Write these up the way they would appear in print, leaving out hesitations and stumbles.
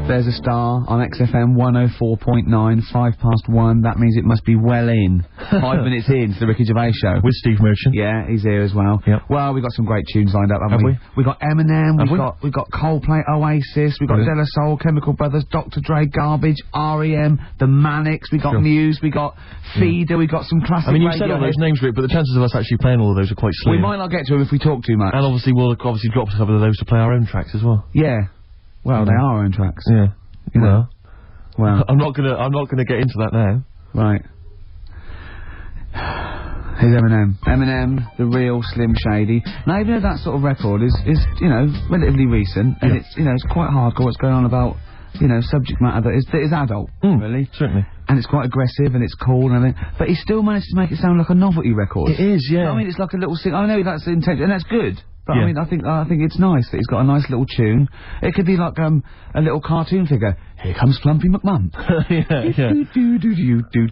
There's a star on XFM 104.9, 1:05. That means it must be well in. 5 minutes in to the Ricky Gervais show. With Steve Merchant. Yeah, he's here as well. Yep. Well, we've got some great tunes lined up, haven't we? We've got Eminem, we've got Coldplay, Oasis, we've got De La Soul, Chemical Brothers, Dr. Dre, Garbage, R.E.M., The Manics, we've got Muse, we've got Feeder, we've got some classic. I mean, you've said all those names, Rick, but the chances of us actually playing all of those are quite slim. We might not get to them if we talk too much. And obviously we'll drop a couple of those to play our own tracks as well. Yeah. Well, they are our own tracks. Yeah. You know. Well, I'm not gonna get into that now. Right. Here's Eminem. Eminem, the real Slim Shady. Now, even though that sort of record is you know, relatively recent, and it's, you know, it's quite hardcore what's going on about, you know, subject matter that is adult, really. Certainly. And it's quite aggressive and it's cool and everything, but he still managed to make it sound like a novelty record. It is, yeah. I mean, it's like a little thing. I know that's the intention, and that's good. But yeah. I mean, I think it's nice that he's got a nice little tune. It could be like a little cartoon figure. Here comes Plumpy McMump. yeah.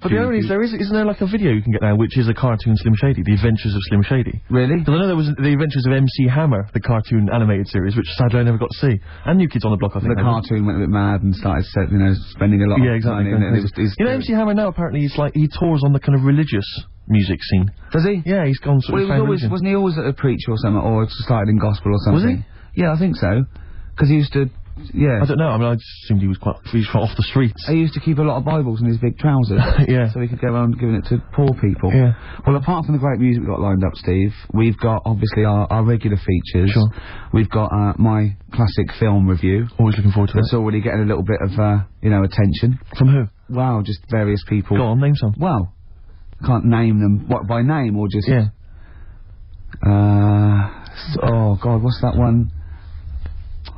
But the only isn't there like a video you can get now which is a cartoon Slim Shady, The Adventures of Slim Shady? Really? Because I know there was The Adventures of MC Hammer, the cartoon animated series, which sadly I never got to see. And New Kids on the Block, I think. The cartoon went a bit mad and started, you know, spending a lot of exactly. money. And you know, MC Hammer now apparently he's like he tours on the kind of religious music scene. Does he? Yeah, he's gone sort of. Wasn't he always a preacher or something, or started in gospel or something? Was he? Yeah, I think so. Because he used to. Yeah. I don't know. I mean, I just assumed he was quite off the streets. He used to keep a lot of Bibles in his big trousers. Yeah. So he could go around giving it to poor people. Yeah. Well, apart from the great music we've got lined up, Steve, we've got obviously our regular features. Sure. We've got my classic film review. Always looking forward to That's already getting a little bit of you know, attention. From who? Wow, just various people. Go on, name some. Well, can't name them. What, by name or just? Yeah. Oh God, what's that one?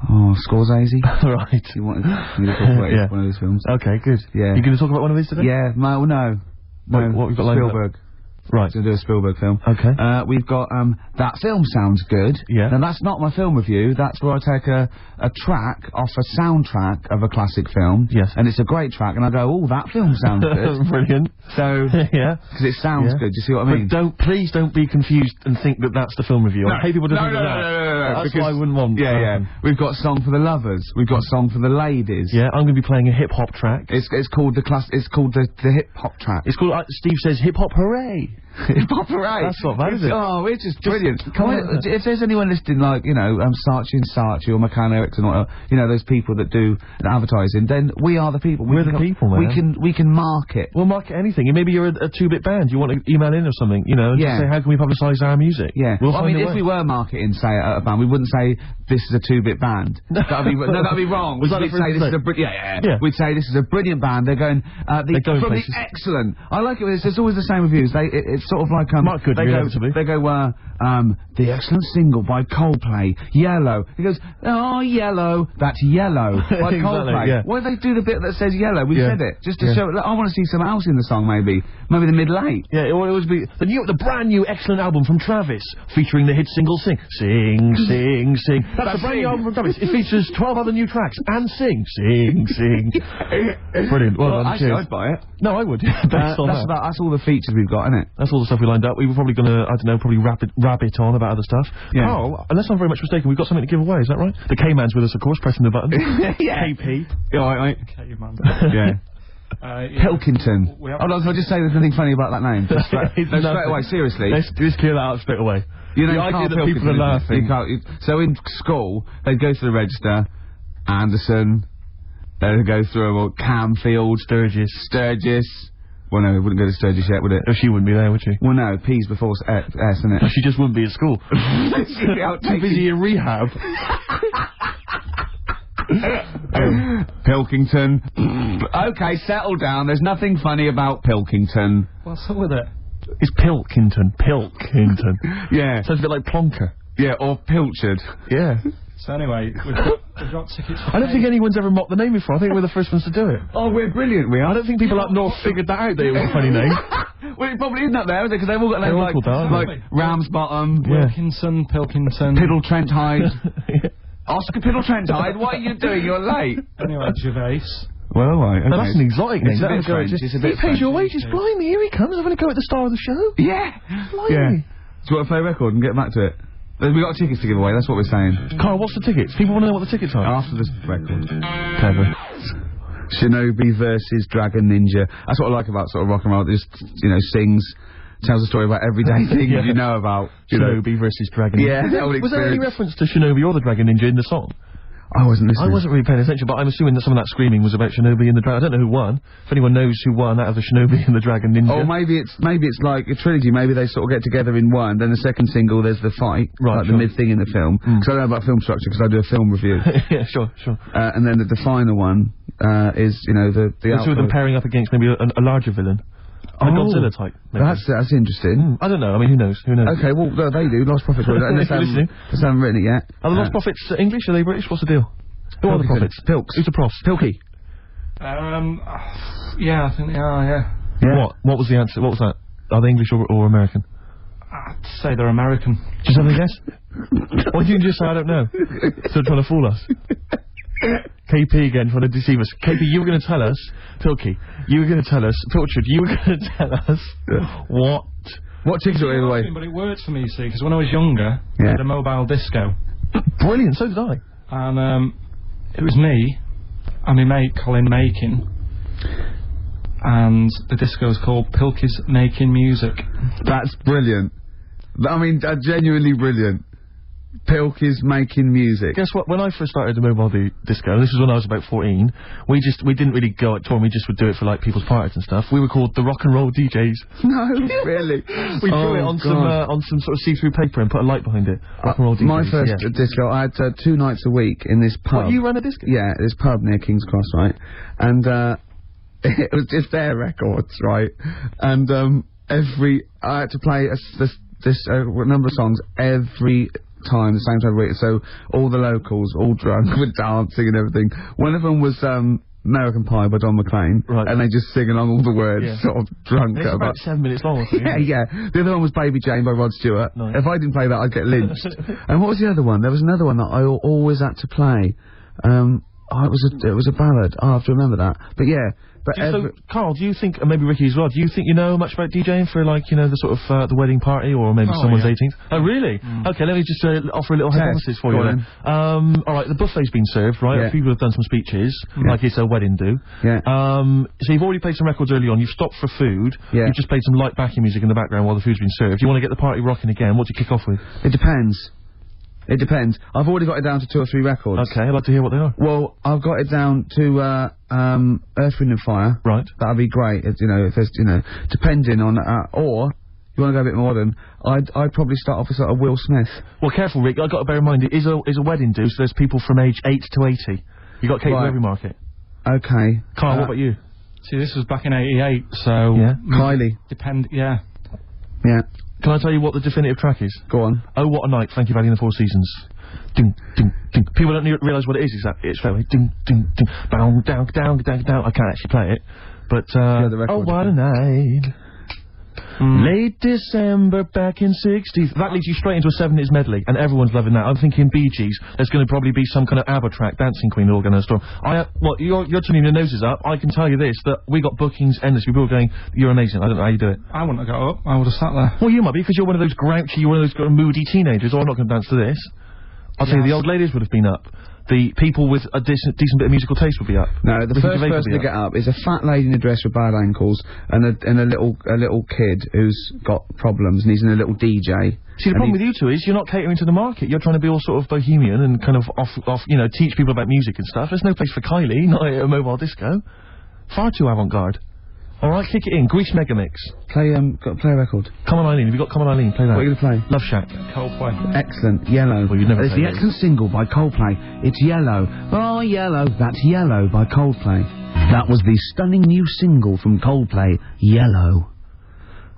Oh, Scorsese. Right. You want me to talk about one of his films? Okay, good. Yeah. You going to talk about one of these today? Yeah. No. What we've got lined up? Spielberg. Right. To do a Spielberg film. Okay. We've got, That Film Sounds Good. Yeah. Now, that's not my film review. That's where I take a track off a soundtrack of a classic film. Yes. And it's a great track, and I go, oh, that film sounds good. Brilliant. So, yeah. Because it sounds good. Do you see what I mean? But please don't be confused and think that that's the film review. I hate people to think that. No. That's what I wouldn't want. Yeah. We've got Song for the Lovers. We've got Song for the Ladies. Yeah, I'm going to be playing a hip-hop track. It's called the hip-hop track. It's called, Steve says, hip-hop hooray. Hip-hop hooray. That's not bad, is it? Oh, it's just brilliant. If there's anyone listening, like, you know, Saatchi or McCann Erickson or, you know, those people that do advertising, then we are the people. We're the people, man. We can market. We'll market anything. Maybe you're a two-bit band. You want to email in or something, you know, and just say, how can we publicise our music? Yeah. We'll I mean, if we were marketing, say, a band, we wouldn't say, this is a two-bit band. That'd be wrong. We'd say this is a We'd say this is a brilliant band. They're going, the excellent. I like it. It's always the same reviews. It's sort of like, they go, the excellent single by Coldplay, Yellow. He goes, oh, Yellow, that's Yellow, by Coldplay. Yeah. Why do they do the bit that says Yellow? We said it, just to show, I want to see something else in the song, maybe the mid-late. Yeah, it will always be, the brand new excellent album from Travis, featuring the hit single Sing. Sing, sing, sing. That's the brand new album from Travis. It features 12 other new tracks, and Sing, sing, sing. Brilliant. Well, actually, I'd buy it. No, I would. That's all the features we've got, isn't it? That's all the stuff we lined up. We were probably going to, I don't know, probably wrap it on about other stuff. Yeah. Karl, unless I'm very much mistaken, we've got something to give away, is that right? The K-Man's with us, of course, pressing the button. Yeah. KP. Yeah, right. K-Man. Yeah. Pilkington. Hold on, so I'll just say there's nothing funny about that name. Straight away, seriously. Let's clear that out straight away. You know, the idea that people are laughing. So in school, they'd go through the register, Anderson, they'd go through them all, Camfield, Sturgis. Well, no, it wouldn't go to Sturgis yet, would it? Oh, she wouldn't be there, would she? Well, no, P's before S, isn't it? She just wouldn't be at school. Too busy in rehab. Pilkington. Okay, settle down. There's nothing funny about Pilkington. What's up with it? It's Pilkington. Yeah. Sounds a bit like Plonker. Yeah, or Pilchard. Yeah. So anyway, we've got tickets. I don't think anyone's ever mocked the name before. I think we're the first ones to do it. Oh, we're brilliant, we are. I don't think people up north figured that out, that it was a funny name. Well, it probably isn't up there, is it? Because they've all got names like Ramsbottom, Wilkinson, Pilkington, Piddle Trent Hyde. Oscar Piddle Trent Hyde, what are you doing? You're late. Anyway, Gervais. Well, right. Okay. Now, that's an exotic name. It's a bit French. He pays your wages. Blimey, here he comes. Having a go at the star of the show. Yeah. Blimey. Yeah. Do you want to play a record and get back to it? We got tickets to give away, that's what we're saying. Karl, what's the tickets? People want to know what the tickets are. After this record. Clever. Shinobi versus Dragon Ninja. That's what I like about sort of rock and roll. It just, you know, sings, tells a story about everyday things you know about. Shinobi versus Dragon Ninja. Yeah, was there any reference to Shinobi or the Dragon Ninja in the song? I wasn't listening. I wasn't really paying attention, but I'm assuming that some of that screaming was about Shinobi and the Dragon. I don't know who won. If anyone knows who won out of the Shinobi and the Dragon Ninja. Or maybe it's like a trilogy. Maybe they sort of get together in one. Then the second single, there's the fight, like the mid thing in the film. Because I know about film structure because I do a film review. Yeah, sure. And then the final one is, you know, the two of them pairing up against maybe a larger villain. A Godzilla type. Maybe. That's interesting. I don't know. I mean, who knows? Okay, well, they do. Lost Prophets. Unless they haven't written it yet. Are the Lost Prophets English? Are they British? What's the deal? Who are the Prophets? Pilks. Who's the Profs? Pilky. Yeah, I think they are, yeah. What was the answer? What was that? Are they English or American? I'd say they're American. Just have a guess? Why didn't you just say I don't know? Still trying to fool us. KP again trying to deceive us. KP, you were going to tell us, Pilky, you were going to tell us, Pilchard, you were going to tell us what tickets are away. But it worked for me, you see, because when I was younger, I had a mobile disco. Brilliant, so did I. And it was me and my mate Colin Makin, and the disco is called Pilky's Making Music. That's brilliant. I mean, genuinely brilliant. Pilky's Making Music. Guess what? When I first started the mobile disco, and this was when I was about 14, we didn't really go out touring. We just would do it for like people's parties and stuff. We were called the Rock and Roll DJs. No, really. We drew it on some sort of see-through paper and put a light behind it. Rock and Roll DJs. My first disco, I had 2 nights a week in this pub. What, you ran a disco? Yeah, this pub near King's Cross, right? And it was just their records, right? And I had to play this number of songs every time, the same time of week. So all the locals, all drunk, with dancing and everything. One of them was American Pie by Don McLean, and they just sing along all the words, sort of drunk. It's about 7 minutes long. Yeah. The other one was Baby Jane by Rod Stewart. Nice. If I didn't play that, I'd get lynched. And what was the other one? There was another one that I always had to play. It was a ballad. I have to remember that. But yeah. So, Karl, do you think, and maybe Ricky as well, do you think you know much about DJing for, like, you know, the sort of, the wedding party, or maybe someone's 18th? Oh, really? Okay, let me just offer a little hypothesis for you then. Alright, the buffet's been served, right? Yeah. People have done some speeches, like it's a wedding do. Yeah. So you've already played some records early on, you've stopped for food, you've just played some light backing music in the background while the food's been served. You want to get the party rocking again, what do you kick off with? It depends. It depends. I've already got it down to 2 or 3 records. Okay, I'd like to hear what they are. Well, I've got it down to Earth, Wind and Fire. Right. That'd be great. If there's, depending on, or you want to go a bit more modern, I'd probably start off with sort of Will Smith. Well, careful, Rick. I've got to bear in mind it is a wedding do, so there's people from age 8 to 80. You got to cater to every market. Okay. Karl, what about you? See, this was back in '88, so Kylie. Yeah. Can I tell you what the definitive track is? Go on. Oh, What a Night, Thank You Valley and the Four Seasons. Ding, ding, ding. People don't realise what it is exactly. It's very ding, ding, ding. Down, down, down, down, down. I can't actually play it. But, Oh, What a Night. Late December back in 60s. That leads you straight into a 70s medley, and everyone's loving that. I'm thinking Bee Gees. There's going to probably be some kind of ABBA track, Dancing Queen, all going to storm. You're turning your noses up. I can tell you this, that we got bookings endlessly. People are going, you're amazing. I don't know how you do it. I wouldn't have got up. I would have sat there. Well, you might be, because you're one of those grouchy, you're one of those moody teenagers. Oh, I'm not going to dance to this. I'll tell you, the old ladies would have been up. The people with a decent bit of musical taste would be up. No, the first person to get up is a fat lady in a dress with bad ankles and a little kid who's got problems and he's in a little DJ. See, the problem with you two is you're not catering to the market. You're trying to be all sort of bohemian and kind of off, teach people about music and stuff. There's no place for Kylie, not at a mobile disco. Far too avant-garde. Alright, kick it in. Grease Megamix. Play a record. Come on, Eileen. Have you got Come on, Eileen? Play that. What are you going to play? Love Shack. Coldplay. Excellent. Yellow. Well, you'd never It's the excellent single by Coldplay. It's Yellow. Oh, Yellow. That's Yellow by Coldplay. That was the stunning new single from Coldplay, Yellow.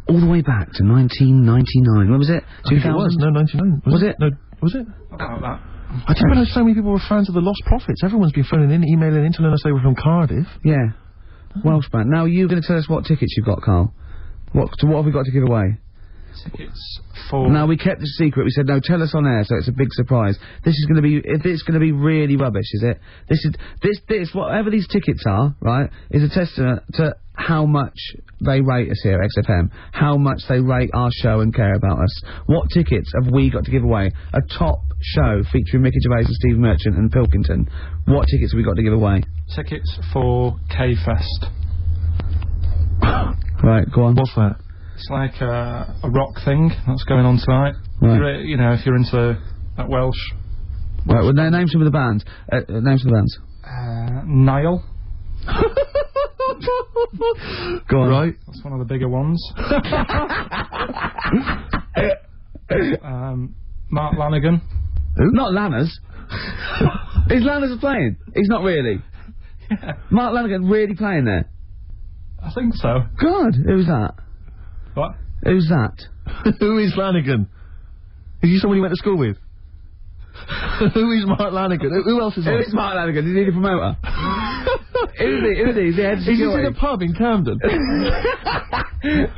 All the way back to 1999. When was it? 2000? It was. No, 99. Was it? No, was it? About that. I didn't realise so many people were fans of the Lost Prophets. Everyone's been phoning in, emailing in, telling us they were from Cardiff. Yeah. Welsh band. Now, you're going to tell us what tickets you've got, Karl. What have we got to give away? Tickets for... No, we kept it secret. We said, no, tell us on air, so it's a big surprise. This is going to be... It's going to be really rubbish, is it? This, whatever these tickets are, right, is a testament to how much they rate us here at XFM. How much they rate our show and care about us. What tickets have we got to give away? A top show featuring Mickey Gervais and Steve Merchant and Pilkington. What tickets have we got to give away? Tickets for Kfest. Right, go on. What's that? It's like a rock thing that's going on tonight. Right. You know, if you're into that Welsh. Right, well, name some of the bands. Names of the bands. Niall. Go on. Right. That's one of the bigger ones. Mark Lanigan. Who? Not Lanners. Is Lanners playing? He's not really. Yeah. Mark Lanigan really playing there? I think so. God, who's that? What? Who's that? Who is Lanigan? Is he someone you went to school with? Who is Mark Lanigan? Who else is on? Who is Mark Lanigan? Is he the promoter? Who is he? Is he head Is he in a pub in Camden?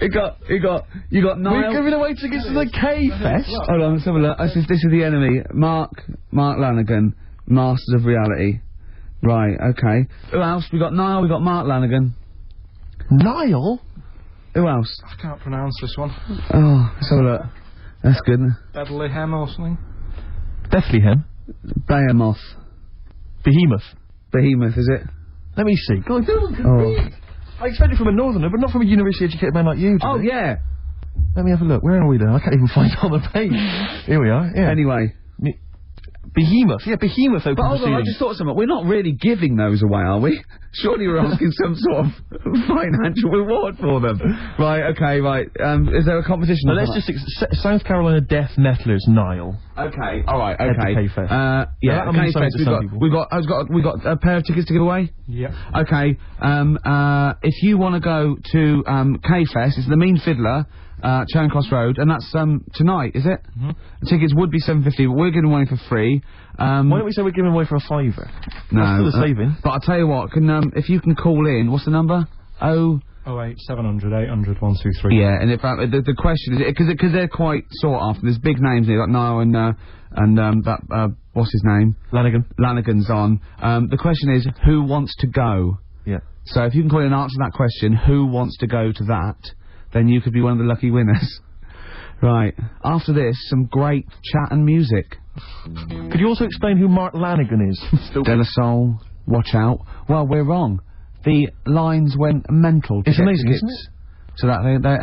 You got Niall. We're giving away tickets to the Kfest. Hold on, let's have a look. This is the enemy. Mark Lanigan, Masters of Reality. Right, okay. Who else? We got Niall, we got Mark Lanigan. Niall? Who else? I can't pronounce this one. Oh, let's have a look. That's good. Bethlehem or something? Bethlehem? Behemoth. Behemoth, is it? Let me see. God, oh. I expect it from a northerner, but not from a university-educated man like you, Oh, yeah. Let me have a look. Where are we then? I can't even find it on the page. Here we are, yeah. Anyway. Behemoth. Yeah, Behemoth open But hold on, I just thought of something. We're not really giving those away, are we? Surely we're asking some sort of financial reward for them. Right, okay, right. Is there a competition? No, let's just... South Carolina death metalers, Niall. Okay, alright, okay. Kfest. Yeah, Kfest, we've got a pair of tickets to give away? Yeah. Okay, if you want to go to, Kfest, it's the Mean Fiddler, Charing Cross Road, and that's tonight, is it? Mm-hmm. The tickets would be $7.50, but we're giving away for free. Why don't we say we're giving away for a £5? No, that's for the saving. But I'll tell you what, if you can call in, what's the number? 08 700 800 123. Yeah, and the question is because they're quite sought after. There's big names here like Niall and what's his name? Lanigan's on. The question is who wants to go? Yeah. So if you can call in and answer that question, who wants to go to that? Then you could be one of the lucky winners. Right. After this, some great chat and music. Could you also explain who Mark Lanigan is? De La Soul, watch out. Well, we're wrong. The lines went mental. It's amazing, isn't it? So that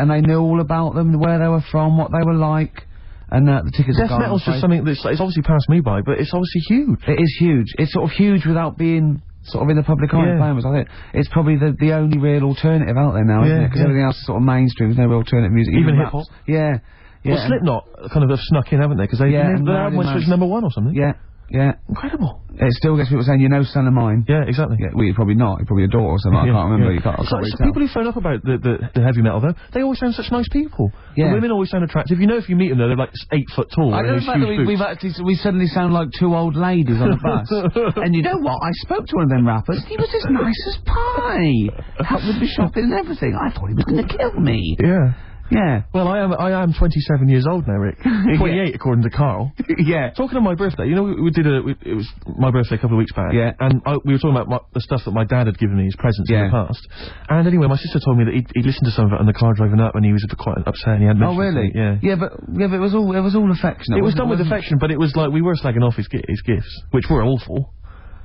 they knew all about them, where they were from, what they were like, and the tickets. Death metal's just something that's it's obviously passed me by, but it's obviously huge. It is huge. It's sort of huge without being sort of in the public eye. Yeah. I think it's probably the only real alternative out there now, isn't it? Because everything else is sort of mainstream. There's no real alternative music. Even hip hop. Yeah. Yeah. Well, Slipknot kind of have snuck in, haven't they? Because their album was #1 or something. Yeah. Yeah. Incredible. It still gets people saying, "You know, son of mine." Yeah, exactly. Yeah, well, you're probably not. You're probably a daughter or something. I can't remember. You can't really tell. People who phone up about the heavy metal, though, they always sound such nice people. Yeah. The women always sound attractive. You know, if you meet them, they're like 8 foot tall. I know the fact that we suddenly sound like two old ladies on a bus. And you know what? I spoke to one of them rappers. He was as nice as pie. Helped with the shopping and everything. I thought he was going to kill me. Yeah. Yeah. Well, I am 27 years old now, Rick. 28 according to Karl. Yeah. Talking of my birthday, you know, it was my birthday a couple of weeks back. Yeah. And we were talking about the stuff that my dad had given me as presents in the past. And anyway, my sister told me that he'd listened to some of it on the car driving up, and he was quite upset. And he had mentioned. Oh, really? Yeah. But it was all affectionate. It was done with affection, but it was like we were slagging off his gifts, which were awful.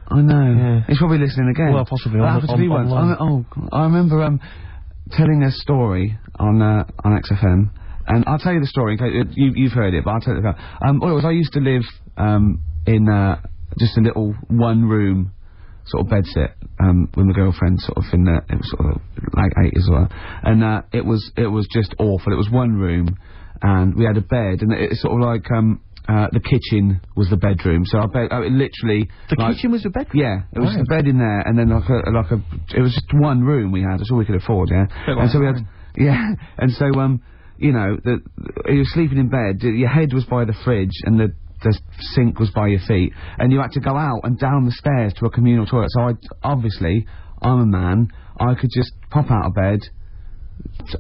I know. Yeah. He's probably listening again. Well, possibly. I remember telling a story on XFM. And I'll tell you the story in case you've heard it, but I'll tell you all it was I used to live in just a little one-room sort of bedsit with my girlfriend, sort of it was sort of like 80s as well, and it was just awful. It was one room, and we had a bed, and it's sort of like the kitchen was the bedroom, so literally the kitchen was the bedroom. Yeah, it was the bed in there, and then it was just one room we had. That's all we could afford. Yeah, and so we had and so you know, you were sleeping in bed, your head was by the fridge and the sink was by your feet, and you had to go out and down the stairs to a communal toilet. So I'm a man, I could just pop out of bed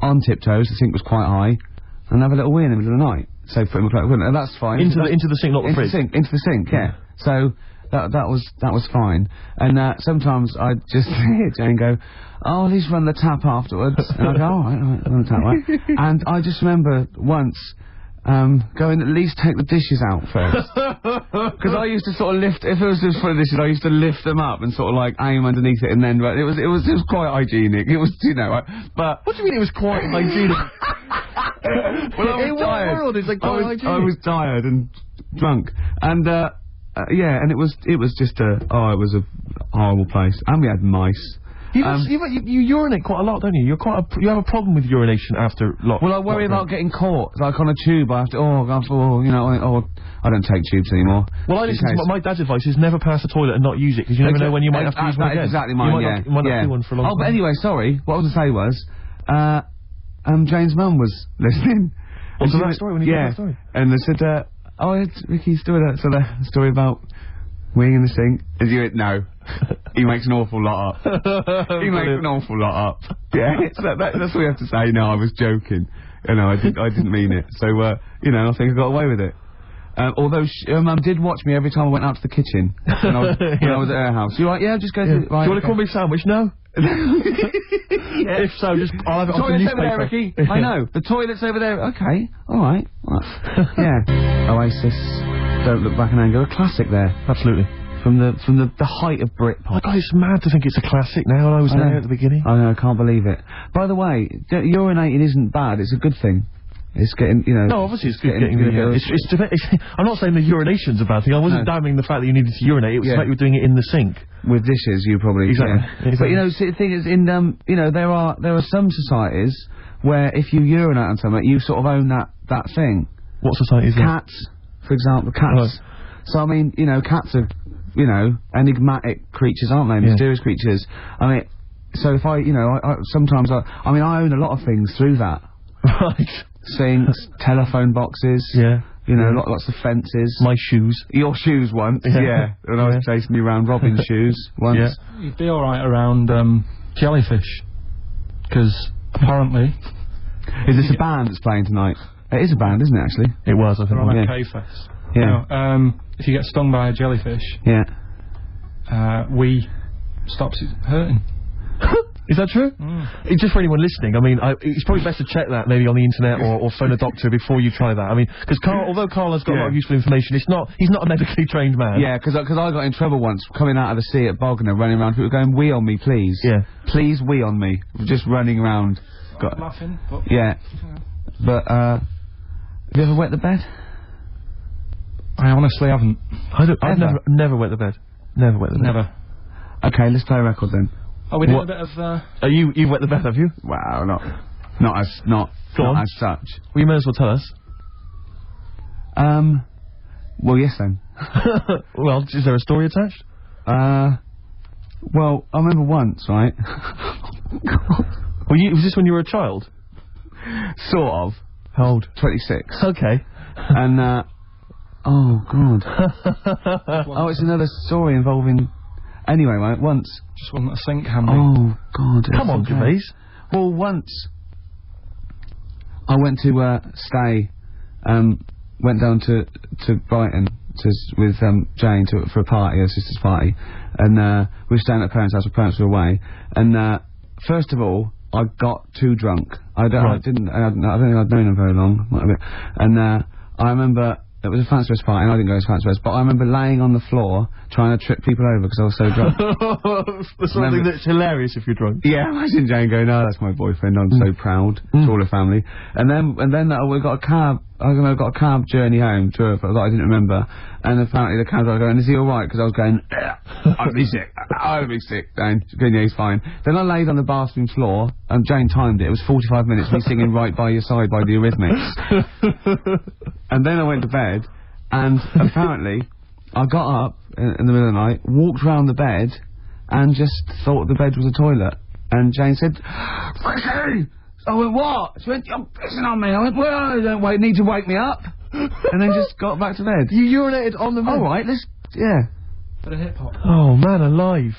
on tiptoes, the sink was quite high, and have a little wee in the middle of the night. So put in my clothes, and that's fine. Into the sink, not the fridge. Into the sink, yeah. So that was fine. And sometimes I just hear Jane go, "Oh, at least run the tap afterwards." And I go, "All right, run the tap, right?" And I just remember once going, "At least take the dishes out first." Because I used to sort of lift, if it was just full of dishes, I used to lift them up and sort of like aim underneath it, and then it was quite hygienic. It was, you know, but what do you mean it was quite hygienic? Well, I was tired. What world is it quite hygienic? I was tired and drunk, and yeah, and it was just it was a horrible place, and we had mice. You urinate quite a lot, don't you? You have a problem with urination after lot. Well, I worry about getting caught, like on a tube. I have to, you know, I don't take tubes anymore. Well, I listen to my dad's advice is never pass the toilet and not use it, because you never know when you might have to use one again. Exactly mine, you might not do one for a long time. But anyway, sorry, what I was going to say was, Jane's mum was listening. What's that story when you told that story? And they said, it's Ricky's story, the story about weeing in the sink. Is you no. He makes an awful lot up. He makes an awful lot up. Yeah, that's what we have to say. No, I was joking. You know, I didn't mean it. So, you know, I think I got away with it. Although Mum did watch me every time I went out to the kitchen when I was at her house. You right? Yeah, just go to. Right, do you want to call me sandwich? No. If so, I'll have it on the newspaper. Over there, Ricky. I know. The toilet's over there. Okay. All right. Yeah. Oasis. Don't Look Back in Anger. A classic there. Absolutely. From the height of Britpop. God, it's mad to think it's a classic now, and I was there at the beginning. I know, I can't believe it. By the way, urinating isn't bad, it's a good thing. It's getting, you know... No, obviously it's good getting I'm not saying the urination's a bad thing. I wasn't damning the fact that you needed to urinate. It was the fact you were doing it in the sink. With dishes, you probably... Exactly. Yeah. But, you know, see, the thing is, you know, there are some societies where if you urinate on something, you sort of own that thing. What society is that? Cats, for example, cats. Right. So, I mean, you know, cats are... you know, enigmatic creatures, aren't they? Mysterious creatures. I mean, so if I sometimes I own a lot of things through that. Right. Sinks, telephone boxes. Yeah. You know, lots of fences. My shoes. Your shoes once. Yeah. And I was chasing you around Robin's shoes once. Yeah. You'd be alright around, Jellyfish. Because, apparently... Is this a band that's playing tonight? It is a band, isn't it, actually? It was, I think. They're on at Kfest. Yeah. Now, if you get stung by a jellyfish, we stops it hurting. Is that true? It's just for anyone listening. I mean, it's probably best to check that maybe on the internet or phone a doctor before you try that. I mean, because although Karl has got a lot of useful information, he's not a medically trained man. Yeah, because I got in trouble once coming out of the sea at Bognor, running around, people going, "Wee on me, please." Yeah. Please wee on me. Just running around. Laughing. But yeah. But have you ever wet the bed? I honestly haven't. I've never wet the bed. Never wet the bed. Never. Okay, let's play a record then. Are we doing a bit of you've wet the bed, have you? Wow, not as such. Well, you may as well tell us. Well, yes then. Well, is there a story attached? Well, I remember once, right? Was this when you were a child? Sort of. How old? 26. Okay. And, oh, God. Oh, it's another story involving... Anyway, right, once... Just wasn't a sink handy. Oh, God. Come on, Gervais. Well, once... I went to, stay... went down to Brighton with, Jane for a party, her sister's party. And, we were staying at her parents' house, her parents were away. And, first of all, I got too drunk. I don't think I'd known her very long. And, I remember... It was a fancy dress party, and I didn't go to fancy dress, but I remember laying on the floor trying to trip people over because I was so drunk. That's something that's hilarious if you're drunk. Yeah, imagine Jane going, "No, that's my boyfriend. I'm so proud." To all her family. And then we got a cab. I got a cab journey home to her that I didn't remember. And apparently the cab driver going, "Is he all right?" Because I was going, "I'd be sick. I'd be sick." Jane, yeah, he's fine. Then I laid on the bathroom floor, and Jane timed it. It was 45 minutes. Me singing "Right by Your Side" by the Eurythmics. And then I went to bed, and apparently I got up in the middle of the night, walked round the bed, and just thought the bed was a toilet. And Jane said, "Ricky!" I went, "What?" She went, "You're pissing on me." I went, "Well, I don't need to wake me up." And then just got back to bed. You urinated on the bed? All right, Bit of hip hop. Oh, man alive.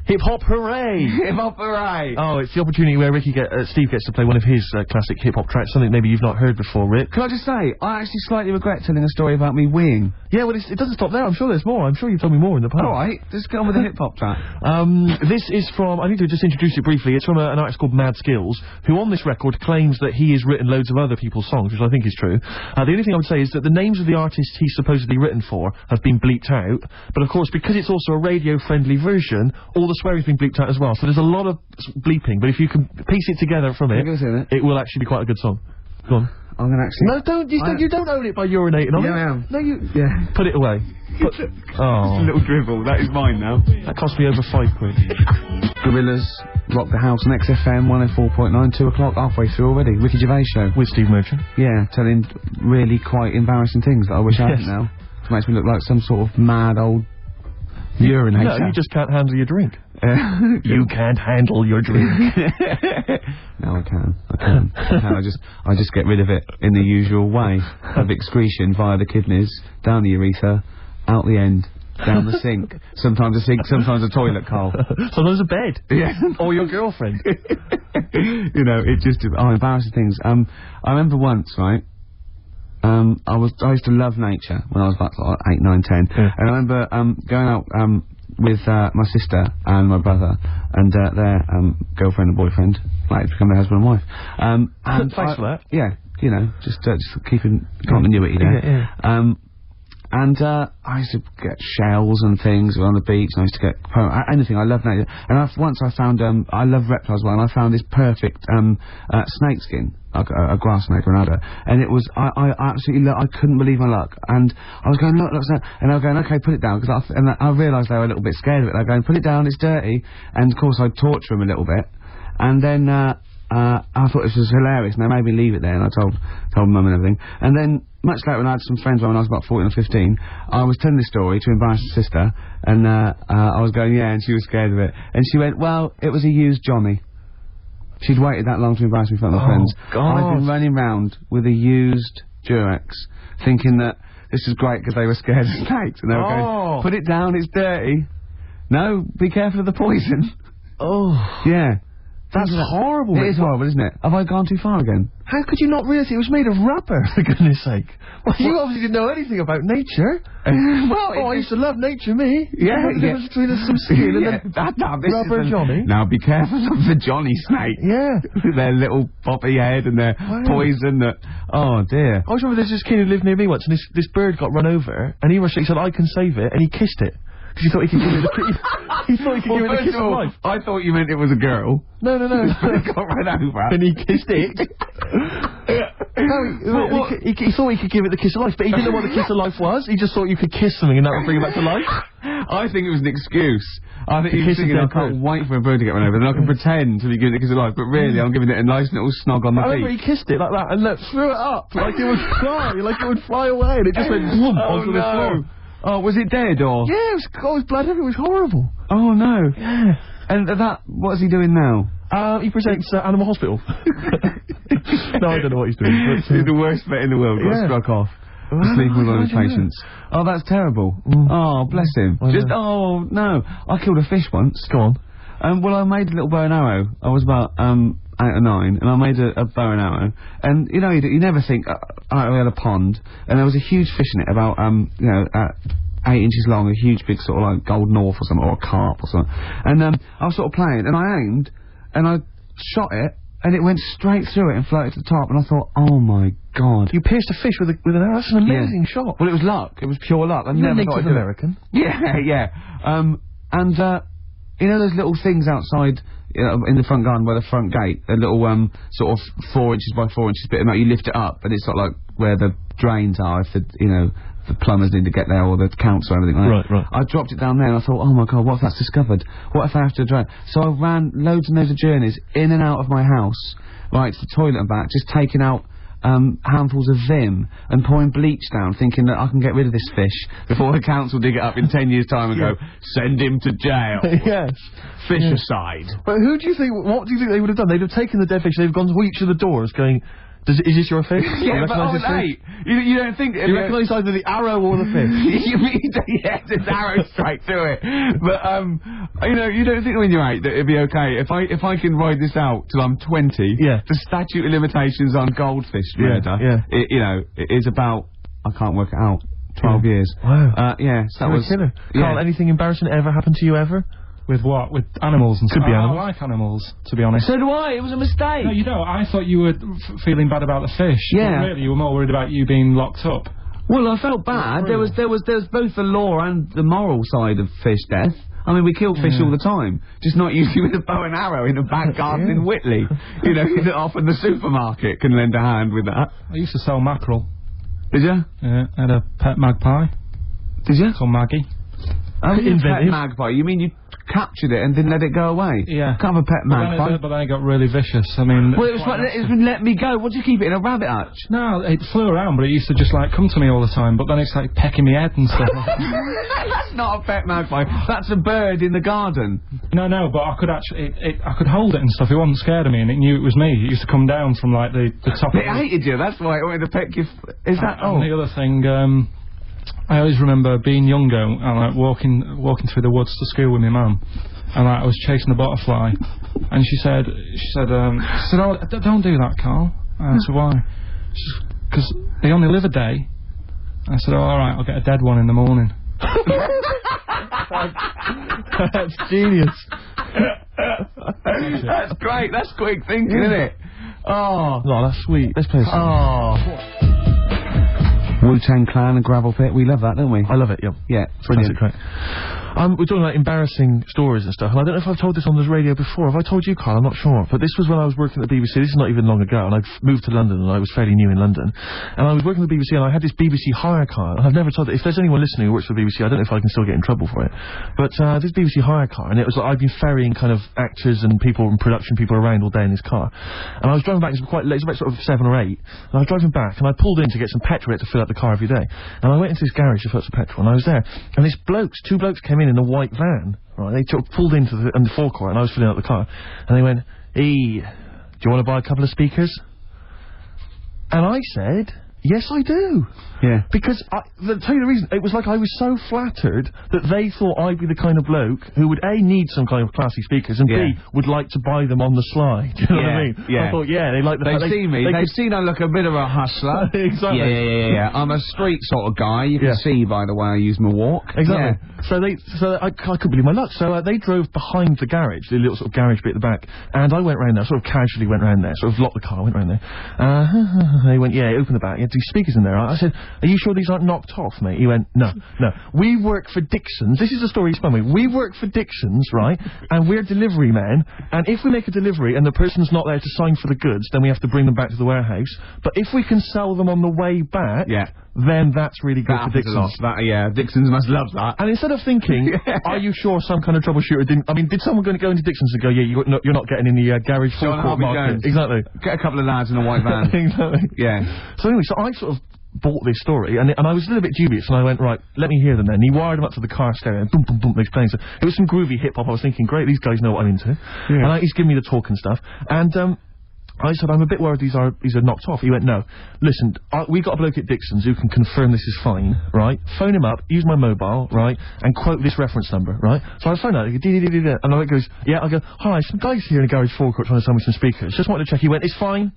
Hip hop hooray! Hip hop hooray! Oh, it's the opportunity where Steve gets to play one of his classic hip hop tracks, something maybe you've not heard before, Rick. Can I just say, I actually slightly regret telling a story about me weeing. Yeah, well, it doesn't stop there. I'm sure there's more. I'm sure you've told me more in the past. All right, just go on with the hip hop track. This is from, I need to just introduce it briefly. It's from an artist called Mad Skills, who on this record claims that he has written loads of other people's songs, which I think is true. The only thing I would say is that the names of the artists he's supposedly written for have been bleeped out, but of course, because it's also a radio-friendly version, all the swearing's been bleeped out as well. So there's a lot of bleeping, but if you can piece it together from it, it will actually be quite a good song. Go on. I'm gonna actually... No, you don't own it by urinating on it. Yeah, I am. No, you... Yeah. Put it away. Oh. Just a little dribble. That is mine now. That cost me over £5. Gorillas rock the house on XFM 104.9, 2 o'clock, halfway through already. Ricky Gervais show. With Steve Merchant. Yeah, telling really quite embarrassing things that I wish I hadn't now. It makes me look like some sort of mad old urinator. No, you just can't handle your drink. You can't handle your drink. No, I can. I just get rid of it in the usual way of excretion via the kidneys, down the urethra, out the end, down the sink. Sometimes a sink, sometimes a toilet, Karl. Sometimes a bed. Yeah. Or your girlfriend. You know, it just... Oh, embarrassing things. I remember once, right, I used to love nature when I was about like 8, 9, 10. Yeah. And I remember going out with my sister and my brother and their girlfriend and boyfriend, like to become their husband and wife. And thanks for that. Yeah, you know, just keeping continuity there. Yeah. And I used to get shells and things on the beach, and I used to get anything. I love nature. And once I found I love reptiles as well, and I found this perfect snake skin, like a grass snake or an adder, and it was I absolutely I couldn't believe my luck. And I was going, look, and I was going, okay, put it down, because I realised they were a little bit scared of it. They were going, put it down, it's dirty. And of course I'd torture them a little bit, and then I thought this was hilarious, and they made me leave it there, and I told mum and everything. And then much later, when I had some friends when I was about 14 or 15, I was telling this story to embarrass the sister, and I was going, yeah, and she was scared of it. And she went, well, it was a used Johnny. She'd waited that long to embarrass me in front of my friends. God. I'd been running round with a used Durex, thinking that this was great because they were scared of snakes, and they were going, put it down, it's dirty. No, be careful of the poison. Oh. Yeah. That's horrible. It is horrible, isn't it? Have I gone too far again? How could you not realise it was made of rubber, for goodness sake? Well, you obviously didn't know anything about nature. I used to love nature, me. Yeah, the difference between some skin and then rubber Johnny. Now be careful of the Johnny snake. Yeah. Their little poppy head and their poison that... Oh, dear. I always remember there's this kid who lived near me once, and this bird got run over, and he said, I can save it, and he kissed it. Because he thought he could give it the he thought he could give it the kiss of life. I thought you meant it was a girl. No. It got run over. And he kissed it. He thought he could give it the kiss of life, but he didn't know what the kiss of life was. He just thought you could kiss something and that would bring it back to life. I think it was an excuse. I think he was thinking, I can't wait for a bird to get run over, then I can pretend to be giving it a kiss of life, but really I'm giving it a nice little snog on the beak. I remember he kissed it like that and threw it up like it would fly, like it would fly away, and it just went boom onto the floor. Oh, was it dead, or...? Yeah, it was blood everywhere. It was horrible. Oh, no. Yeah. And what's he doing now? He presents Animal Hospital. No, I don't know what he's doing. But, he's the worst vet in the world. Got struck off. Sleeping with one of his patients. Oh, that's terrible. Oh, bless him. Oh, no. I killed a fish once. Go on. Well, I made a little bow and arrow. I was about, 8 or 9, and I made a bow and arrow, and you know, you never think, we had a pond, and there was a huge fish in it, about, 8 inches long, a huge big sort of like golden north or something, or a carp or something, and I was sort of playing, and I aimed, and I shot it, and it went straight through it and floated to the top, and I thought, oh my God. You pierced a fish with an arrow? That's an amazing shot. Well, it was luck, it was pure luck. I never Native American. Yeah. You know those little things outside in the front garden by the front gate, a little sort of 4 inches by 4 inches bit of metal, you lift it up and it's sort of like where the drains are if the plumbers need to get there, or the council or anything like that. Right. I dropped it down there and I thought, oh my God, what if that's discovered? What if I have to drain? So I ran loads and loads of journeys in and out of my house, right, to the toilet and back, just taking out handfuls of vim and pouring bleach down, thinking that I can get rid of this fish before the council dig it up in 10 years' time and go, send him to jail. Yes. Fish-aside. But what do you think they would have done? They'd have taken the dead fish, they've gone to each of the doors going, Is this your fish? Yeah, but I was 8. You don't think... You recognise either the arrow or the fish? Yes, it's arrow straight to it. But, you know, you don't think when you're 8 that it'd be okay. If I can ride this out till I'm 20, the statute of limitations on goldfish murder, you know, it is about... I can't work it out. 12 years. Wow. Yeah, so that was... killer. Karl, anything embarrassing ever happened to you ever? With what? With animals and stuff? Could be animals. I like animals, to be honest. So do I. It was a mistake. No, you don't. I thought you were feeling bad about the fish. Yeah. But really, you were more worried about you being locked up. Well, I felt bad. There was both the law and the moral side of fish death. I mean, we kill fish all the time, just not usually with a bow and arrow in a back garden in Whitley. You know, often the supermarket can lend a hand with that. I used to sell mackerel. Did you? Yeah, I had a pet magpie. Did you? Called Maggie. Oh, pet magpie. You mean you captured it and didn't let it go away? Yeah. Can't have a pet magpie. But then it got really vicious. I mean... Well, it was like, it would let me go. What do you keep it in a rabbit hutch? No, it flew around, but it used to just, like, come to me all the time, but then it's, like, pecking me head and stuff. That's not a pet magpie. That's a bird in the garden. No, but I could actually... I could hold it and stuff. It wasn't scared of me, and it knew it was me. It used to come down from, like, the top of it. It hated you. That's why it wanted to peck you. Is that... And the other thing... I always remember being younger and like walking through the woods to school with my mum, and like I was chasing a butterfly, and she said, "Oh, don't do that, Karl." And I said, "Why?" She said, "'Cause they only live a day." I said, "Oh, all right, I'll get a dead one in the morning." That's genius. That's great. That's quick thinking, isn't it? Oh, that's sweet. Let's play a song. Oh. Wu-Tang Clan and Gravel Pit, we love that, don't we? I love it, yeah. Brilliant. Great. We're talking about embarrassing stories and stuff, and I don't know if I've told this on this radio before. Have I told you, Karl? I'm not sure. But this was when I was working at the BBC. This is not even long ago, and I'd moved to London, and I was fairly new in London. And I was working at the BBC, and I had this BBC hire car. And I've never told it. If there's anyone listening who works for the BBC, I don't know if I can still get in trouble for it. But this BBC hire car, and it was like I'd been ferrying kind of actors and people and production people around all day in this car. And I was driving back, it was quite late, it was about sort of 7 or 8, and I was driving back, and I pulled in to get some petrol to fill up the car every day. And I went into this garage to fill up some petrol, and I was there, and two blokes came in a white van. Right, they pulled into the forecourt, and I was filling up the car, and they went, "Hey, do you want to buy a couple of speakers?" And I said, "Yes, I do." Yeah. Because, to tell you the reason, it was like I was so flattered that they thought I'd be the kind of bloke who would, A, need some kind of classy speakers, and B, would like to buy them on the sly. Do you know what I mean? Yeah. I thought, they like the fact They've seen me. They've seen I look a bit of a hustler. Exactly. Yeah. I'm a street sort of guy. You can see by the way I use my walk. Exactly. Yeah. So I couldn't believe my luck. So they drove behind the garage, the little sort of garage bit at the back, and I went round there, sort of casually went round there, sort of locked the car, went round there. They went, open the back. You had 2 speakers in there. I said, "Are you sure these aren't knocked off, mate?" He went, no. We work for Dixon's. This is the story he spun me. We work for Dixon's, right? And we're delivery men. And if we make a delivery and the person's not there to sign for the goods, then we have to bring them back to the warehouse. But if we can sell them on the way back, then that's really good for Dixon's. Dixon's must love that. And instead of thinking, are you sure some kind of troubleshooter didn't... I mean, did someone go into Dixon's and go, you're not getting in the garage forecourt market? Exactly. Get a couple of lads in a white van. Exactly. Yeah. So anyway, I sort of bought this story, and I was a little bit dubious, and I went, right, let me hear them then. And he wired them up to the car stereo, and boom, boom, boom, they're playing. So it was some groovy hip-hop. I was thinking, great, these guys know what I'm into. Yeah. And he's giving me the talk and stuff. And I said, I'm a bit worried these are knocked off. He went, no. Listen, we got a bloke at Dixon's who can confirm this is fine, right? Phone him up, use my mobile, right? And quote this reference number, right? So I phone out, and I goes, I go, hi, some guys here in the garage forecourt trying to sell me some speakers. Just wanted to check. He went, it's fine.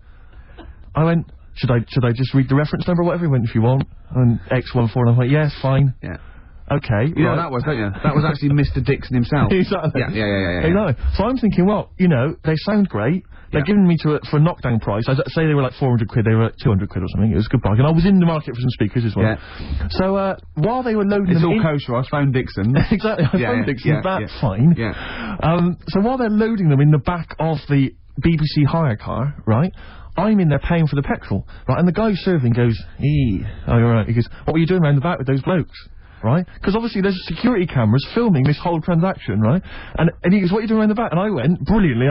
I went, should I just read the reference number or whatever? He went, if you want. And X14, and I went, yes, fine. Yeah. Okay. You know what that was, don't you? That was actually Mr. Dixon himself. Exactly. Yeah. Exactly. So I'm thinking, well, they sound great. They're giving me for a knockdown price. I'd say they were like 400 quid, they were like 200 quid or something. It was a good bargain. I was in the market for some speakers as well. Yeah. So, while they were loading them in... It's all kosher, I found Dixon. Exactly, I found Dixon, that's fine. Yeah. So while they're loading them in the back of the BBC hire car, right, I'm in there paying for the petrol, right, and the guy serving goes, all right, he goes, what were you doing around the back with those blokes? Right? Because obviously there's security cameras filming this whole transaction, right? And he goes, what are you doing around the back? And I went, brilliantly,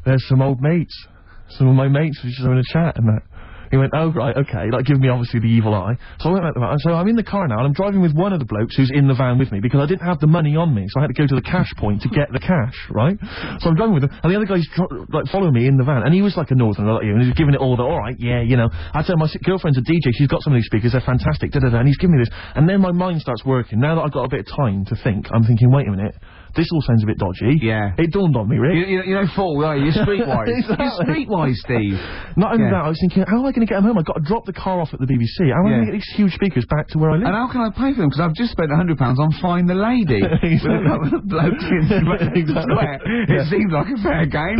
there's some old mates. Some of my mates were just having a chat and that. He went, oh, right, okay, like, giving me, obviously, the evil eye. So I went back to the van, so I'm in the car now, and I'm driving with one of the blokes who's in the van with me, because I didn't have the money on me, so I had to go to the cash point to get the cash, right? So I'm driving with him, and the other guy's, like, following me in the van, and he was like a northerner, like you, and he was giving it all the, alright, yeah, you know. I tell my girlfriend's a DJ, she's got some of these speakers, they're fantastic, da-da-da, and he's giving me this, and then my mind starts working. Now that I've got a bit of time to think, I'm thinking, wait a minute, this all sounds a bit dodgy. Yeah. It dawned on me, Rick. You don't fall, are you? You're streetwise. Exactly. You're streetwise, Steve. Not only that, I was thinking, how am I going to get them home? I've got to drop the car off at the BBC. How am I going to get these huge speakers back to where I live? And how can I pay for them? Because I've just spent £100 on Find the Lady. With a couple of blokes in the square. It seemed like a fair game.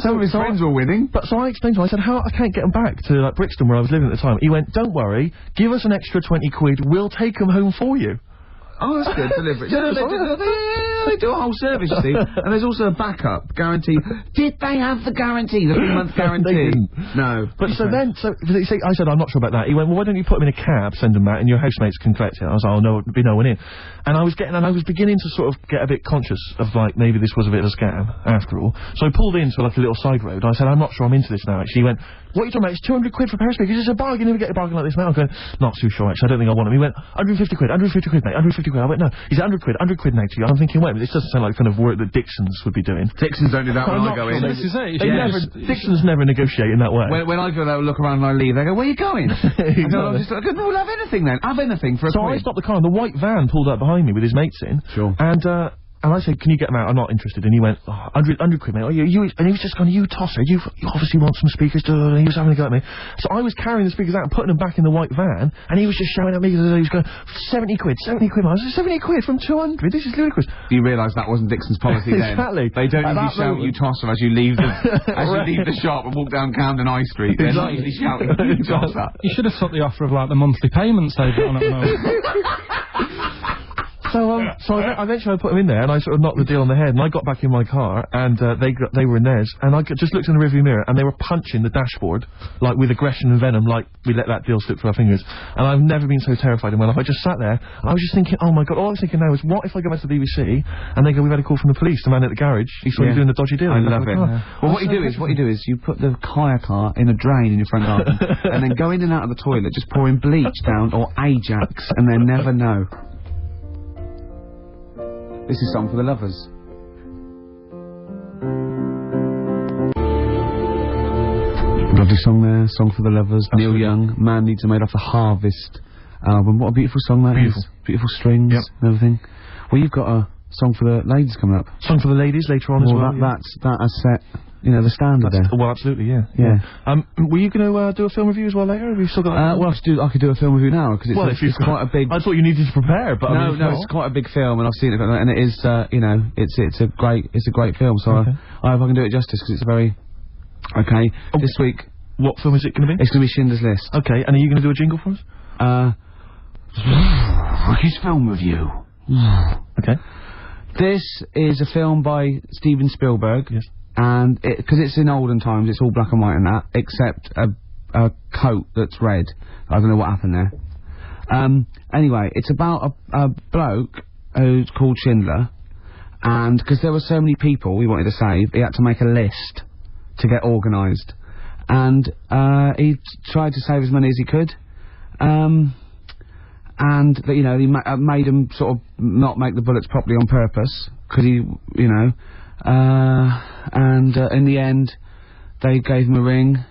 Some of his friends were winning. But so I explained to him, I said, I can't get them back to, like, Brixton, where I was living at the time. He went, don't worry, give us an extra 20 quid, we'll take them home for you. Oh, that's good. Delivery. They do a whole service, you see. And there's also a backup guarantee. Did they have the guarantee? The 3-month guarantee? They didn't. No. But so then, I said, I'm not sure about that. He went, well, why don't you put them in a cab, send them back, and your housemates can collect it. I was like, oh, no, there'd be no one in. And I was beginning to sort of get a bit conscious of, like, maybe this was a bit of a scam, after all. So I pulled into, like, a little side road. I said, I'm not sure I'm into this now, actually. He went, what are you talking about? It's 200 quid for a pair of speakers. It's a bargain. You never get a bargain like this, mate. I'm going, not too sure, actually. I don't think I want them. He went, 150 quid, 150 quid, mate, 150 quid. I went, no. He said, 100 quid, mate, to you. I'm thinking, wait a minute, this doesn't sound like the kind of work that Dixons would be doing. Dixons don't do that when I go in. This is it. Dixons never negotiate in that way. When I go there, look around and I leave, they go, where are you going? And I'm just like, no, we'll have anything then. Have anything for a quid. So I stopped the car and the white van pulled up behind me with his mates in. Sure. And I said, can you get them out? I'm not interested. And he went, oh, 100 quid, mate. Oh, and he was just going, you tosser, you obviously want some speakers, and he was having a go at me. So I was carrying the speakers out and putting them back in the white van, and he was just shouting at me, he was going, 70 quid, mate. I said, 70 quid from 200? This is ludicrous. You realise that wasn't Dixon's policy then? Exactly. They don't usually shout, you tosser, as you leave the shop and walk down Camden High Street. They're not usually shouting, you tosser. You should have took the offer of, like, the monthly payments they've got on at the moment. So eventually I put them in there, and I sort of knocked the deal on the head, and I got back in my car, and they were in theirs, and I just looked in the rearview mirror, and they were punching the dashboard, like, with aggression and venom, like we let that deal slip through our fingers. And I've never been so terrified in my life. I just sat there, and I was just thinking, oh my god, all I was thinking now is, what if I go back to the BBC, and they go, we've had a call from the police, the man at the garage, he saw you doing the dodgy deal. I love it. Well, what you do is, you put the hire car in a drain in your front garden, and then go in and out of the toilet, just pouring bleach down, or Ajax, and they never know. This is Song for the Lovers. Lovely song there, Song for the Lovers. Absolutely. Neil Young, Man Needs a Maid off the Harvest album. What a beautiful song that is. Beautiful strings and everything. Well, you've got a song for the ladies coming up. Song for the ladies later on as well. That has set, you know, the standard there. Well, absolutely, yeah. Were you going to do a film review as well later? Have you still got? Well, I could do a film review now because it's quite a big. I thought you needed to prepare, but no, it's quite a big film, and I've seen it, and it is, you know, it's a great film. So I hope I can do it justice because it's a very this week. What film is it going to be? It's going to be Schindler's List. Okay, and are you going to do a jingle for us? Ricky's film review. Okay. This is a film by Steven Spielberg. Yes. And because it's in olden times, it's all black and white and that, except a coat that's red. I don't know what happened there. Anyway, it's about a bloke who's called Schindler, and because there were so many people he wanted to save, he had to make a list to get organised, and he tried to save as many as he could, and you know, he made him sort of not make the bullets properly on purpose, because he, you know. And in the end, they gave him a ring.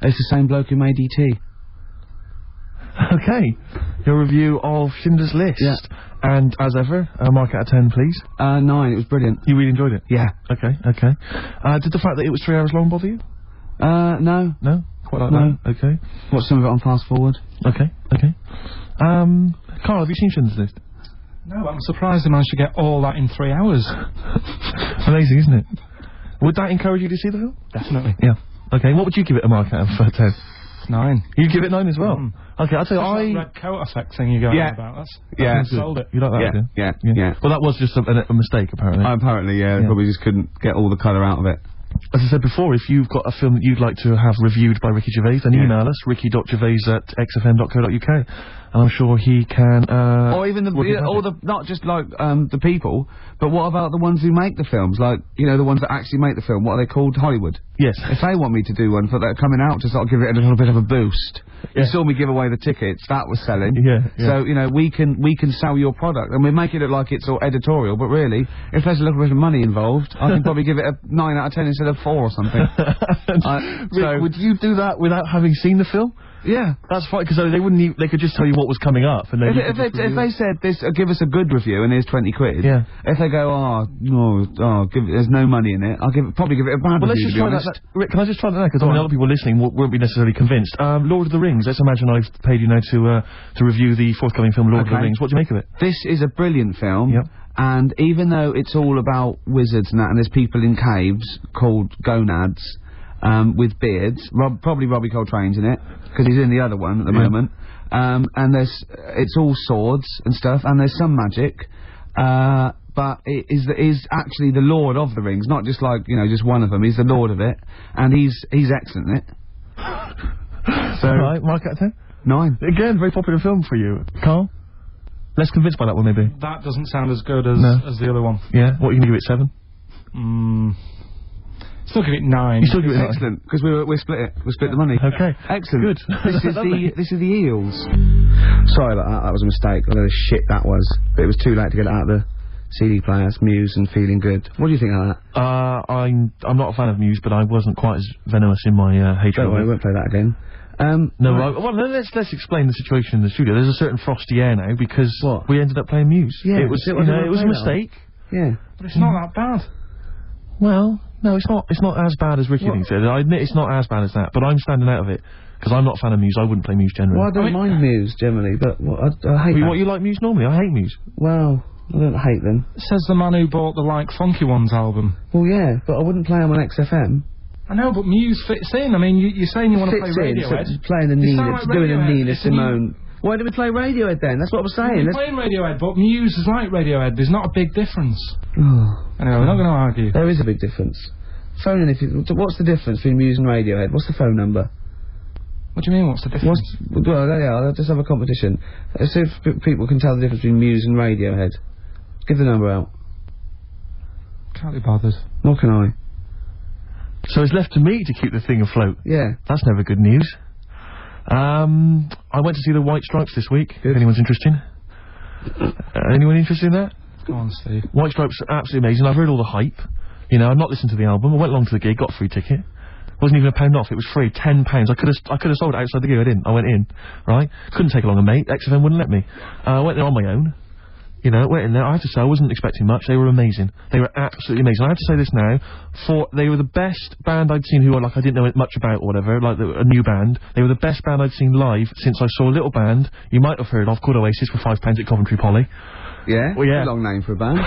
It's the same bloke who made E.T. Okay, your review of Schindler's List. Yeah. And as ever, a mark out of 10, please. 9. It was brilliant. You really enjoyed it? Yeah. Okay. Did the fact that it was 3 hours long bother you? No. No? Quite like that? Okay. Watched some of it on fast forward. Okay. Karl, have you seen Schindler's List? No, I'm surprised they managed to get all that in 3 hours. Amazing, isn't it? Would that encourage you to see the film? Definitely. Yeah. Okay, what would you give it a mark out of 10? 9. You'd give it 9 as well? Okay, I'll tell you, that red coat effect thing you're going on about. That's sold it. You like that, yeah. Well, that was just a mistake, apparently. Apparently, yeah. Probably just couldn't get all the colour out of it. As I said before, if you've got a film that you'd like to have reviewed by Ricky Gervais, then email us, ricky.gervais@xfm.co.uk. and I'm sure he can, or even not just like, the people, but what about the ones who make the films? Like, you know, the ones that actually make the film, what are they called? Hollywood? Yes. If they want me to do one for that coming out to sort of give it a little bit of a boost. Yeah. You saw me give away the tickets, that was selling. Yeah. So, you know, we can sell your product, and we make it look like it's all editorial, but really, if there's a little bit of money involved, I can probably give it a 9 out of 10 instead of 4 or something. So would you do that without having seen the film? Yeah, that's fine, because they wouldn't even, they could just tell you what was coming up, and then if they said this, give us a good review and here's 20 quid. Yeah. If they go, there's no money in it, probably give it a bad review. Let's just try that. Rick, can I just try that now? Because I mean, a lot of people listening won't be necessarily convinced. Lord of the Rings. Let's imagine I've paid you now to review the forthcoming film Lord of the Rings. What do you make of it? This is a brilliant film. Yep. And even though it's all about wizards and that, and there's people in caves called gonads. With beards, probably Robbie Coltrane's in it, because he's in the other one at the moment. And it's all swords and stuff, and there's some magic, but it is actually the Lord of the Rings, not just like, you know, just one of them. He's the Lord of it, and he's excellent in it. So, right, mark out 10? 9. Again, very popular film for you, Karl. Less convinced by that one, maybe. That doesn't sound as good as the other one. Yeah, what are you gonna give it, 7? Still give it 9. You still give it excellent, because we split it. We split the money. Okay. Excellent. Good. This is the Eels. Sorry about that. That was a mistake. I know the shit that was. But it was too late to get it out of the CD players. Muse and Feeling Good. What do you think of that? I'm not a fan of Muse, but I wasn't quite as venomous in my hatred. Don't worry, I won't play that again. Let's explain the situation in the studio. There's a certain frosty air now because we ended up playing Muse. Yeah, it was a mistake. Yeah, but it's not that bad. Well, no, it's not as bad as Ricky thinks it is. I admit it's not as bad as that, but I'm standing out of it because I'm not a fan of Muse. I wouldn't play Muse generally. Well, I don't mind Muse generally, but I hate. What you like Muse normally? I hate Muse. Well, I don't hate them. Says the man who bought the Like Funky Ones album. Well, yeah, but I wouldn't play them on XFM. I know, but Muse fits in. I mean, you're saying you want to play Radiohead. So playing the Nina, doing a Nina Simone. Why don't we play Radiohead then? That's what I was saying. We're playing Radiohead, but Muse is like Radiohead. There's not a big difference. Oh. Anyway, we're not going to argue. There is a big difference. Phone in if you... What's the difference between Muse and Radiohead? What's the phone number? What do you mean, what's the difference? Well, yeah, let's just have a competition. Let's see if people can tell the difference between Muse and Radiohead. Give the number out. Can't be bothered. What can I? So it's left to me to keep the thing afloat. Yeah. That's never good news. I went to see the White Stripes this week. Good. If anyone's interested. Anyone interested in that? Go on, Steve. White Stripes are absolutely amazing. I've heard all the hype. You know, I've not listened to the album. I went along to the gig, got a free ticket. Wasn't even £1 off. It was free, £10. I could have sold it outside the gig. I didn't. I went in, right? Couldn't take along a mate. XFM wouldn't let me. I went there on my own. You know, went in there. I have to say, I wasn't expecting much. They were amazing. They were absolutely amazing. I have to say this now. They were the best band I'd seen who I didn't know much about or whatever, like a new band. They were the best band I'd seen live since I saw a little band you might have heard of called Oasis for £5 at Coventry Poly. Yeah? Well, yeah. A long name for a band.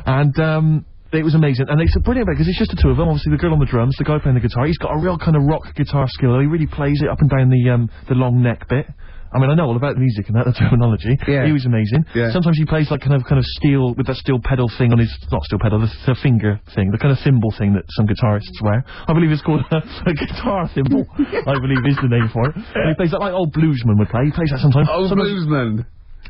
And, it was amazing, and it's brilliant because it's just the two of them. Obviously, the girl on the drums, the guy playing the guitar. He's got a real kind of rock guitar skill. He really plays it up and down the long neck bit. I mean, I know all about the music and the terminology. Yeah. He was amazing. Yeah. Sometimes he plays like kind of steel with that steel pedal thing on his not steel pedal, the finger thing, the kind of thimble thing that some guitarists wear. I believe it's called a guitar thimble. I believe is the name for it. And he plays that like old bluesman would play. He plays that sometimes. Old bluesman.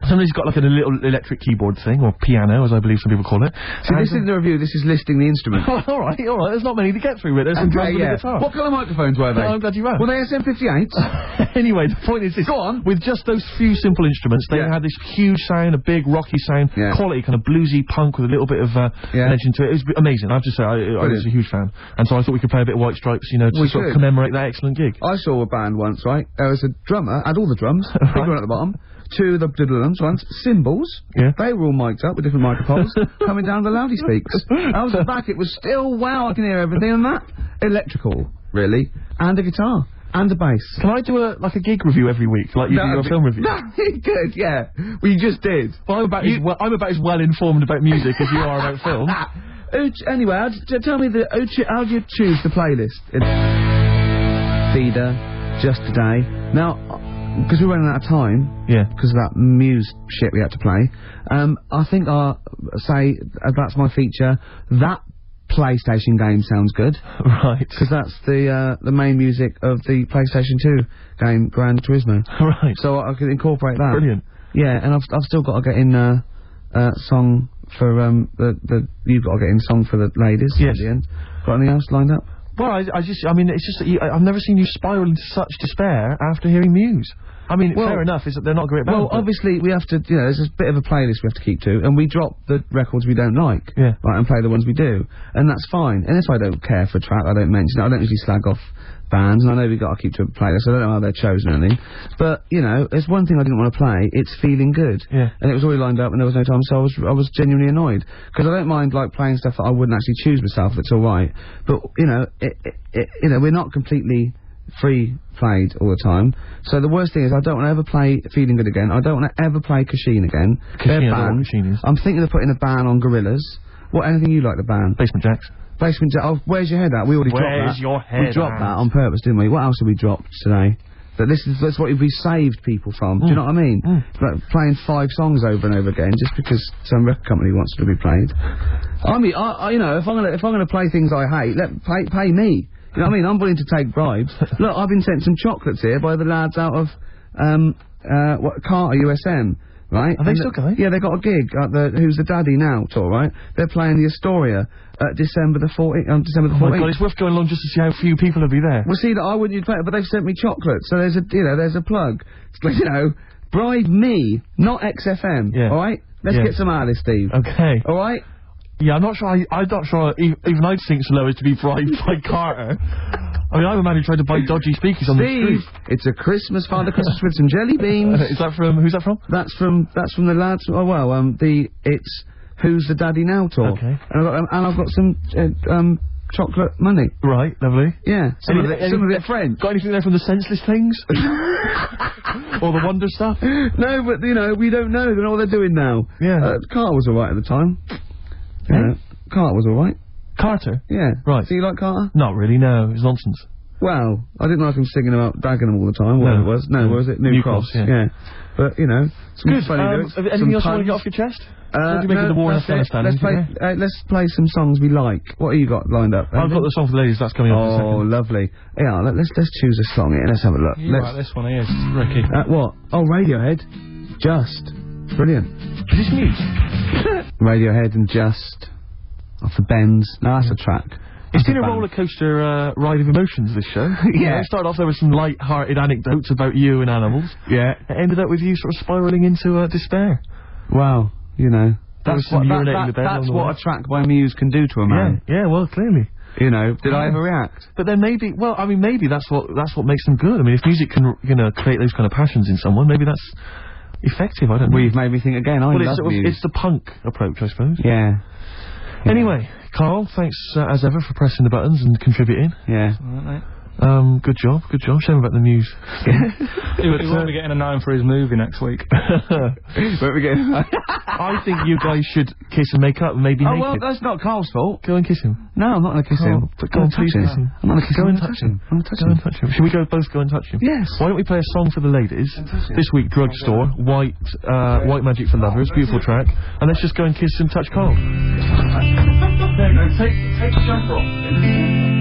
Somebody's got like a little electric keyboard thing, or piano, as I believe some people call it. So this isn't the review, this is listing the instrument. Alright, there's not many to get through with. There's some drums and a guitar. What colour microphones were they? I'm glad you asked. Were they SM58s? Anyway, the point is this. Go on. With just those few simple instruments, they had this huge sound, a big rocky sound, quality, kind of bluesy punk with a little bit of legend to it. It was amazing. I have to say, I was a huge fan. And so I thought we could play a bit of White Stripes, you know, to sort of commemorate that excellent gig. I saw a band once, right? There was a drummer, had all the drums, big one at the bottom. Two of the diddle-ums once, cymbals. Yeah. They were all mic'd up with different microphones coming down the loudy speaks. I was at the back, it was still, wow, I can hear everything on that. Electrical, really. And a guitar. And a bass. Can I do a gig review every week, like you do your film review? No, good, yeah. We just did. Well, I'm about as well informed about music as you are about film. Anyway, tell me, how do you choose the playlist? Feeder, Just Today. Now, because we're running out of time, because of that Muse shit we had to play, I think I'll say, that's my feature, that PlayStation game sounds good. Right. Because that's the main music of the PlayStation 2 game, Gran Turismo. Right. So I could incorporate that. Brilliant. Yeah, and I've still got to get in song for you've got to get in song for the ladies. Yes. At the end. Got anything else lined up? Well, I mean, it's just that I've never seen you spiral into such despair after hearing Muse. I mean, fair enough, is that they're not great bands. Well, obviously, we have to, there's a bit of a playlist we have to keep to, and we drop the records we don't like, right, and play the ones we do, and that's fine. And if I don't care for a track, I don't mention it. I don't usually slag off bands, and I know we've got to keep to a playlist, I don't know how they're chosen or anything, but, there's one thing I didn't want to play, it's Feeling Good. Yeah. And it was already lined up, and there was no time, so I was genuinely annoyed. Because I don't mind, like, playing stuff that I wouldn't actually choose myself, if it's alright. But, we're not completely free played all the time. So the worst thing is I don't want to ever play Feeling Good again. I don't want to ever play Kashin again. Kashin, I'm thinking of putting a ban on Gorillas. What, anything you like to ban? Basement Jacks. Basement Jacks. Oh, Where's Your Head At? We already dropped that. Where's Your Head At? We dropped that on purpose, didn't we? What else have we dropped today? That's what we saved people from. Do you know what I mean? Like playing 5 songs over and over again just because some record company wants it to be played. I mean, if I'm gonna play things I hate, pay me. You know what I mean? I'm willing to take bribes. Look, I've been sent some chocolates here by the lads out of Carter USM, right? Are they still going? Yeah, they got a gig at the Who's the Daddy Now tour, right? They're playing the Astoria December the 14th. Oh my God, it's worth going along just to see how few people will be there. Well, see, that I wouldn't play it, but they've sent me chocolates, so there's a plug. Bribe me, not XFM. Yeah. All right, let's get some out of this, Steve. Okay. All right. Yeah, I'm not sure even I'd sink so low as to be bribed by Carter. I mean, I'm a man who tried to buy dodgy speakers on the street. It's a Christmas, Father Christmas with some jelly beans. Is that from, who's that from? That's from the lads, it's Who's the Daddy Now tour. Okay. And I've got some, chocolate money. Right, lovely. Yeah, some of it French. Got anything there from the Senseless Things? Or the Wonder Stuff? No, but, we don't know, they know what they're doing now. Yeah. Carl was alright at the time. Carter was alright. Carter? Yeah. Right. Do you like Carter? Not really, no. It's nonsense. Well, I didn't like him singing about Dagenham all the time, whatever it was. No, was it? New Cross, yeah. But, some good. funny lyrics. Anything else you want to get off your chest? What do you make of the war in Afghanistan? Let's play some songs we like. What have you got lined up? I've got the song for the ladies, that's coming up in a second. Oh, lovely. Yeah, let's choose a song here. Let's have a look. Like this one here, Ricky. What? Oh, Radiohead. Just. Brilliant. Is this Muse? Radiohead and Just. Off the Bends. No, that's a track. It's been a roller coaster ride of emotions, this show. Yeah. It started off there with some light-hearted anecdotes about you and animals. Yeah. It ended up with you sort of spiralling into despair. Well, that's what a track by Muse can do to a man. Yeah, well, clearly. Did I ever react? But then maybe that's what makes them good. I mean, if music can, create those kind of passions in someone, maybe that's effective. I don't know. Well, you've made me think again. I love Muse. It's the punk approach, I suppose. Yeah. Anyway, Karl, thanks as ever for pressing the buttons and contributing. Yeah. All right, mate. Good job. Shame about the Muse. He won't be getting a 9 for his movie next week. Won't be getting... I think you guys should kiss and make up, maybe naked. Well, that's not Karl's fault. Go and kiss him. No, I'm not going to kiss him. But go and please kiss him. I'm not going to kiss him. Go and touch him. I'm going to touch him. Go and touch him. Should we both go and touch him? Yes. Why don't we play a song for the ladies? Fantastic. This week, Drugstore, White Magic for Lovers, beautiful track. And let's just go and kiss and touch Karl. There you go. Take the jumper off.